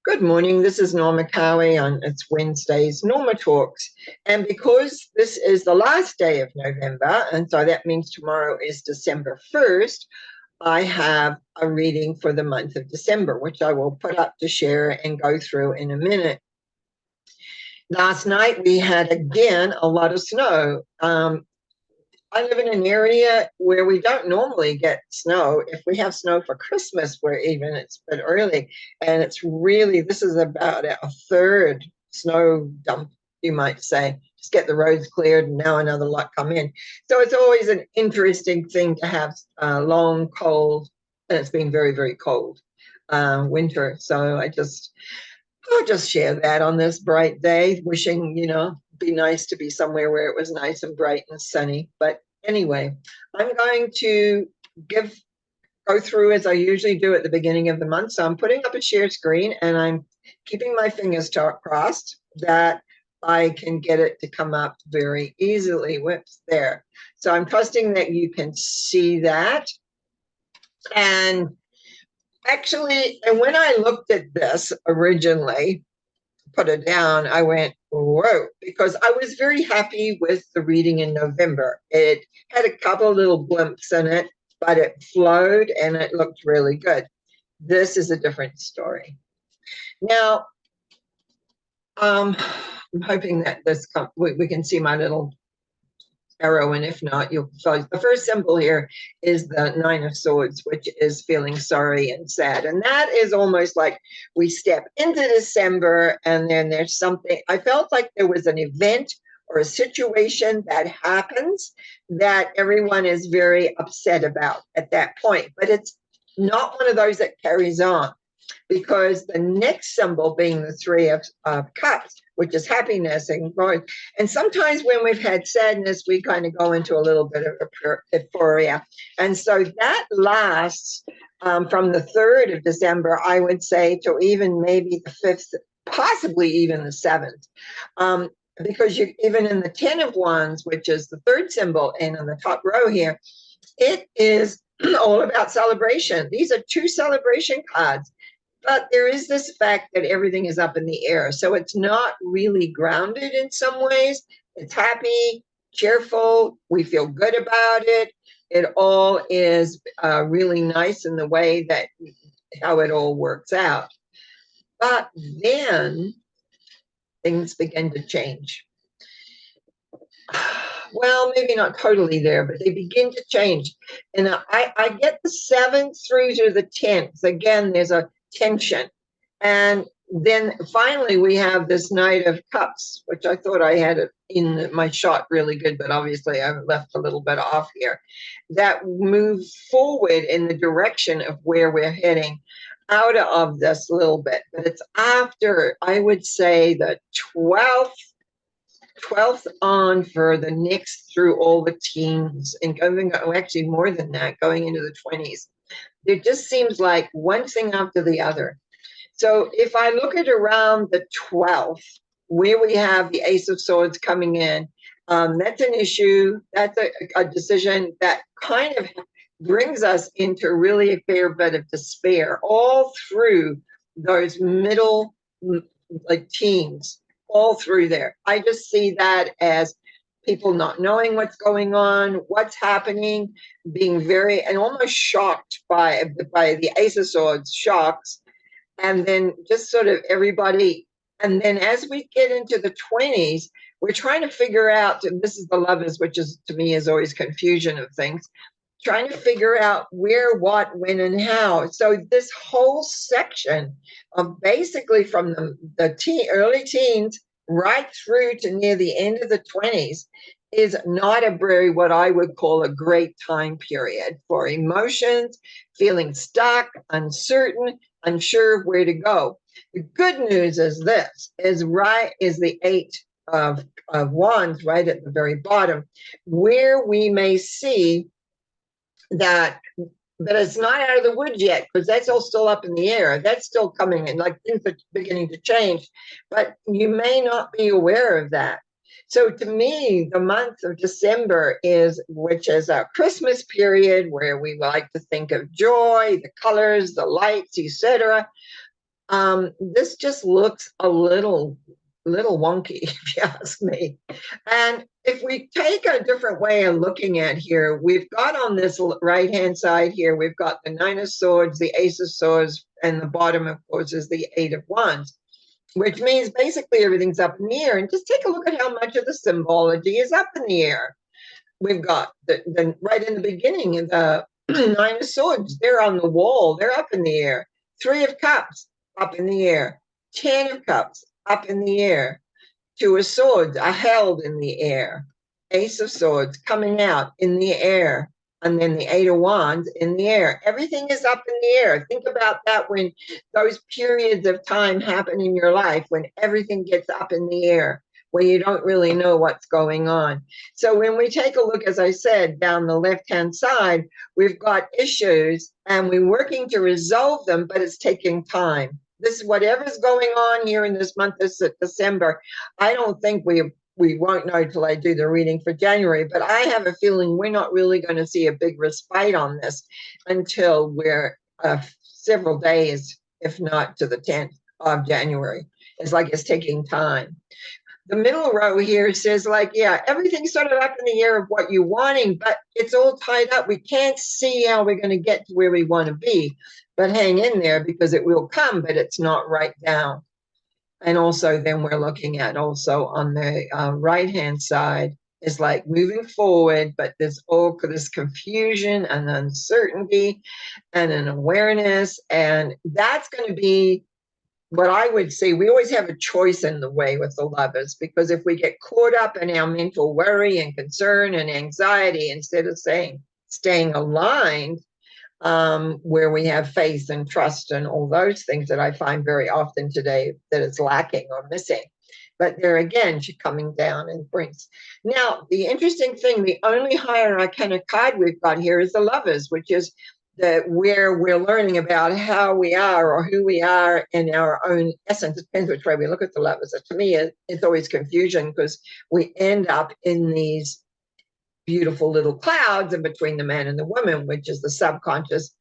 Good morning. This is Norma Cowie on It's Wednesday's Norma Talks. And because this is the last day of November, and so that means tomorrow is December 1st, I have a reading for the month of December, which I will put up to share and go through in a minute. Last night we had again a lot of snow. I live in an area where we don't normally get snow. If we have snow for Christmas, we're even, it's a bit early. And it's really, this is about a third snow dump, you might say. Just get the roads cleared and now another lot come in. So it's always an interesting thing to have long, cold, and it's been very, very cold winter. So I'll just share that on this bright day, wishing, be nice to be somewhere where it was nice and bright and sunny. But anyway, I'm going to go through as I usually do at the beginning of the month. So I'm putting up a share screen and I'm keeping my fingers crossed that I can get it to come up very easily. Whoops, there. So I'm trusting that you can see that. And actually, and when I looked at this originally, put it down, I went, whoa, because I was very happy with the reading in November. It had a couple of little blimps in it, but it flowed and it looked really good. This is a different story. Now, I'm hoping that we can see my little arrow, and if not, you'll so the first symbol here is the Nine of Swords, which is feeling sorry and sad. And that is almost like we step into December and then there's something. I felt like there was an event or a situation that happens that everyone is very upset about at that point, but it's not one of those that carries on, because the next symbol being the Three of Cups, which is happiness and growth. And sometimes when we've had sadness, we kind of go into a little bit of euphoria. And so that lasts from the 3rd of December, I would say, to even maybe the 5th, possibly even the 7th. Because you even in the 10 of Wands, which is the third symbol, and on the top row here, it is all about celebration. These are two celebration cards. But there is this fact that everything is up in the air. So it's not really grounded in some ways. It's happy, cheerful. We feel good about it. It all is really nice in the way that how it all works out. But then things begin to change. Well, maybe not totally there, but they begin to change. And I get the 7th through to the 10th. Again, there's a tension. And then finally we have this Knight of Cups, which I thought I had it in my shot really good, but obviously I've left a little bit off here, that moves forward in the direction of where we're heading out of this little bit. But it's after, I would say, the 12th on for the next through all the teens and going, actually more than that, going into the 20s. It just seems like one thing after the other. So if I look at around the 12th, where we have the Ace of Swords coming in, that's an issue. That's a decision that kind of brings us into really a fair bit of despair all through those middle, like teens, all through there. I just see that as people not knowing what's going on, what's happening, being very and almost shocked by the Ace of Swords, shocks, and then just sort of everybody. And then as we get into the 20s, we're trying to figure out, and this is the Lovers, which is to me is always confusion of things, trying to figure out where, what, when, and how. So this whole section of basically from the early teens right through to near the end of the 20s is not a very, what I would call a great time period for emotions, feeling stuck, uncertain, unsure of where to go. The good news is this, is the 8 of Wands right at the very bottom, where we may see that but it's not out of the woods yet, because that's all still up in the air. That's still coming in, like things are beginning to change, but you may not be aware of that. So to me, the month of December which is our Christmas period, where we like to think of joy, the colors, the lights, etc. This just looks a little wonky, if you ask me. And if we take a different way of looking at here, we've got on this right hand side here, we've got the Nine of Swords, the Ace of Swords, and the bottom, of course, is the Eight of Wands, which means basically everything's up in the air. And just take a look at how much of the symbology is up in the air. We've got the right in the beginning, the Nine of Swords, they're on the wall, they're up in the air. Three of Cups, up in the air. 10 of Cups, up in the air. Two of Swords are held in the air. Ace of Swords coming out in the air. And then the Eight of Wands in the air. Everything is up in the air. Think about that when those periods of time happen in your life, when everything gets up in the air, where you don't really know what's going on. So when we take a look, as I said, down the left-hand side, we've got issues and we're working to resolve them, but it's taking time. This, whatever's going on here in this month of December, I don't think we won't know till I do the reading for January, but I have a feeling we're not really going to see a big respite on this until we're several days, if not to the 10th of January. It's like it's taking time. The middle row here says, like, yeah, everything's sort of up in the air of what you're wanting, but it's all tied up. We can't see how we're going to get to where we want to be, but hang in there because it will come, but it's not right now. And also then we're looking at also on the right-hand side is like moving forward, but there's all this confusion and uncertainty and an awareness. And that's going to be what I would say. We always have a choice in the way with the Lovers, because if we get caught up in our mental worry and concern and anxiety, instead of staying aligned, where we have faith and trust and all those things that I find very often today that is lacking or missing. But there again, she's coming down and brings. Now, the interesting thing, the only higher arcana card we've got here is the Lovers, which is where we're learning about how we are or who we are in our own essence. It depends which way we look at the Lovers. To me, it's always confusion because we end up in these beautiful little clouds in between the man and the woman, which is the subconscious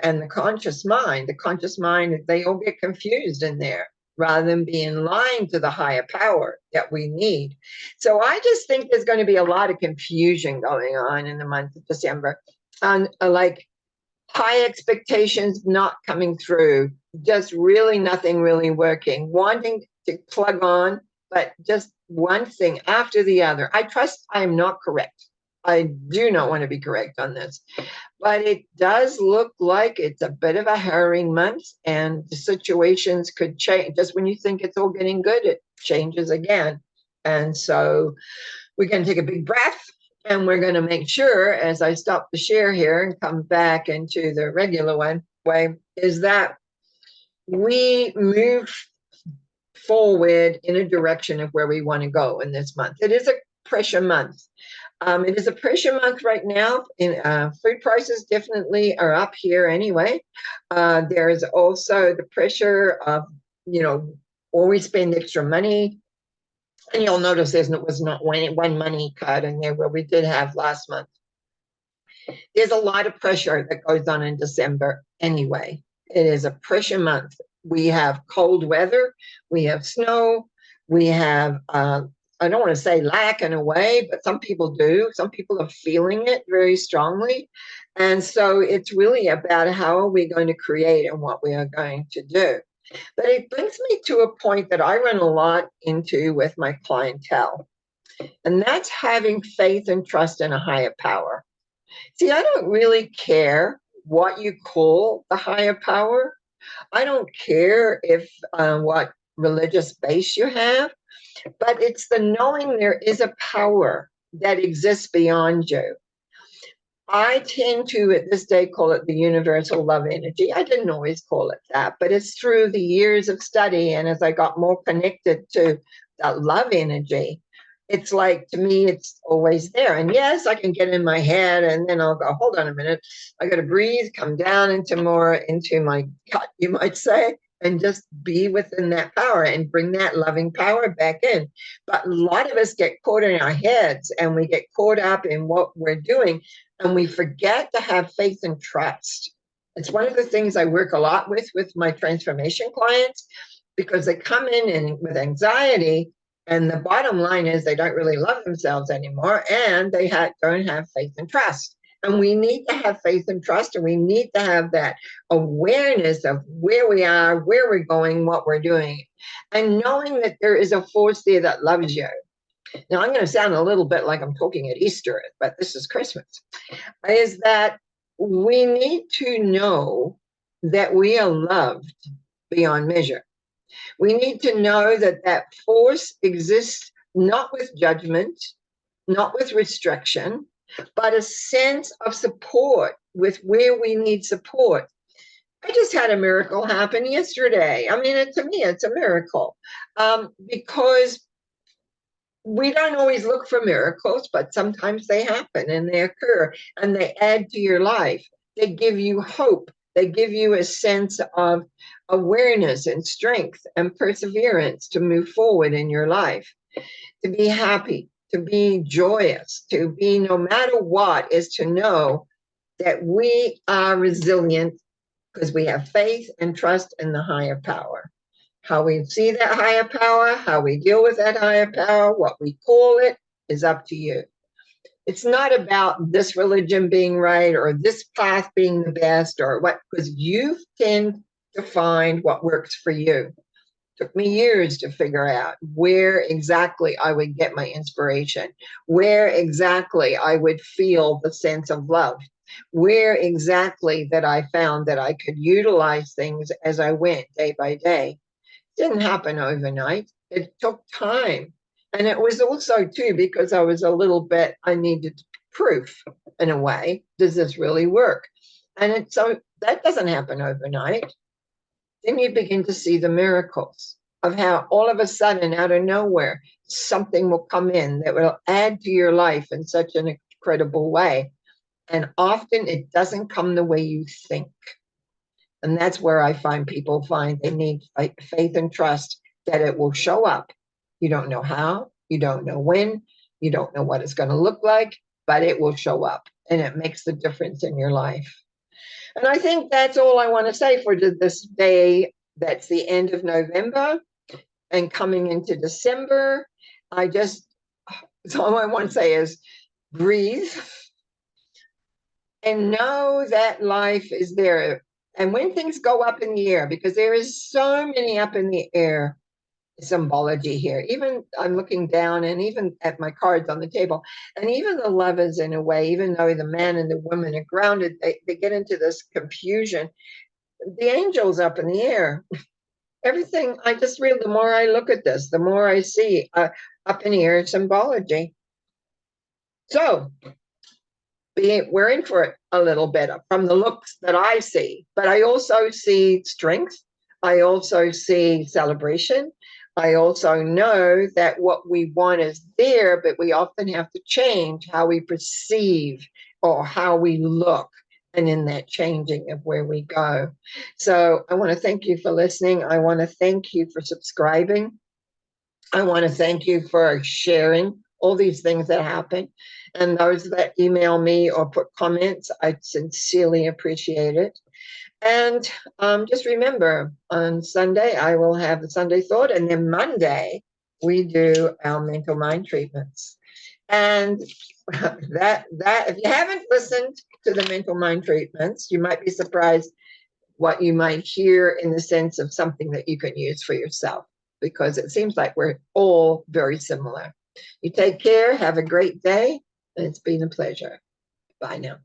and the conscious mind. The conscious mind, they all get confused in there rather than be in line to the higher power that we need. So I just think there's going to be a lot of confusion going on in the month of December, and like high expectations not coming through, just really nothing really working, wanting to plug on, but just one thing after the other. I trust I am not correct. I do not want to be correct on this, but it does look like it's a bit of a harrowing month, and the situations could change. Just when you think it's all getting good, it changes again. And so we're going to take a big breath, and we're going to make sure, as I stop the share here and come back into the regular way, is that we move forward in a direction of where we want to go in this month. It is a pressure month. It is a pressure month right now. Food prices definitely are up here anyway. There is also the pressure of, always spend extra money. And you'll notice there was not one money card in there where we did have last month. There's a lot of pressure that goes on in December anyway. It is a pressure month. We have cold weather. We have snow. We have I don't want to say lack in a way, but some people do. Some people are feeling it very strongly. And so it's really about how are we going to create and what we are going to do. But it brings me to a point that I run a lot into with my clientele, and that's having faith and trust in a higher power. See, I don't really care what you call the higher power. I don't care if what religious base you have. But it's the knowing there is a power that exists beyond you. I tend to, at this day, call it the universal love energy. I didn't always call it that, but it's through the years of study. And as I got more connected to that love energy, it's like, to me, it's always there. And yes, I can get in my head and then I'll go, hold on a minute. I got to breathe, come down into my gut, you might say, and just be within that power and bring that loving power back in. But a lot of us get caught in our heads and we get caught up in what we're doing, and we forget to have faith and trust. It's one of the things I work a lot with my transformation clients, because they come in and with anxiety, and the bottom line is they don't really love themselves anymore, and they don't have faith and trust. And we need to have faith and trust, and we need to have that awareness of where we are, where we're going, what we're doing, and knowing that there is a force there that loves you. Now, I'm going to sound a little bit like I'm talking at Easter, but this is Christmas, is that we need to know that we are loved beyond measure. We need to know that that force exists not with judgment, not with restriction, but a sense of support with where we need support. I just had a miracle happen yesterday. I mean, to me, it's a miracle, because we don't always look for miracles, but sometimes they happen and they occur and they add to your life. They give you hope. They give you a sense of awareness and strength and perseverance to move forward in your life, to be happy, to be joyous, to be, no matter what, is to know that we are resilient because we have faith and trust in the higher power. How we see that higher power, how we deal with that higher power, what we call it, is up to you. It's not about this religion being right or this path being the best or what, because you tend to find what works for you. Took me years to figure out where exactly I would get my inspiration, where exactly I would feel the sense of love, where exactly that I found that I could utilize things as I went day by day. Didn't happen overnight. It took time. And it was also, too, because I was a little bit, I needed proof in a way. Does this really work? And so that doesn't happen overnight. Then you begin to see the miracles of how all of a sudden, out of nowhere, something will come in that will add to your life in such an incredible way. And often it doesn't come the way you think. And that's where I find people find they need faith and trust that it will show up. You don't know how, you don't know when, you don't know what it's going to look like, but it will show up and it makes the difference in your life. And I think that's all I want to say for this day. That's the end of November and coming into December. So all I want to say is breathe and know that life is there. And when things go up in the air, because there is so many up in the air symbology here, even I'm looking down and even at my cards on the table, and even the lovers, in a way, even though the man and the woman are grounded, they get into this confusion. The angels up in the air, everything, I just read, the more I look at this, the more I see up in the air symbology. So we're in for it a little bit from the looks that I see, but I also see strength. I also see celebration. I also know that what we want is there, but we often have to change how we perceive or how we look, and in that changing of where we go. So I want to thank you for listening. I want to thank you for subscribing. I want to thank you for sharing all these things that happen. And those that email me or put comments, I sincerely appreciate it. And just remember, on Sunday, I will have the Sunday Thought. And then Monday, we do our mental mind treatments. And that if you haven't listened to the mental mind treatments, you might be surprised what you might hear in the sense of something that you can use for yourself, because it seems like we're all very similar. You take care, have a great day, and it's been a pleasure. Bye now.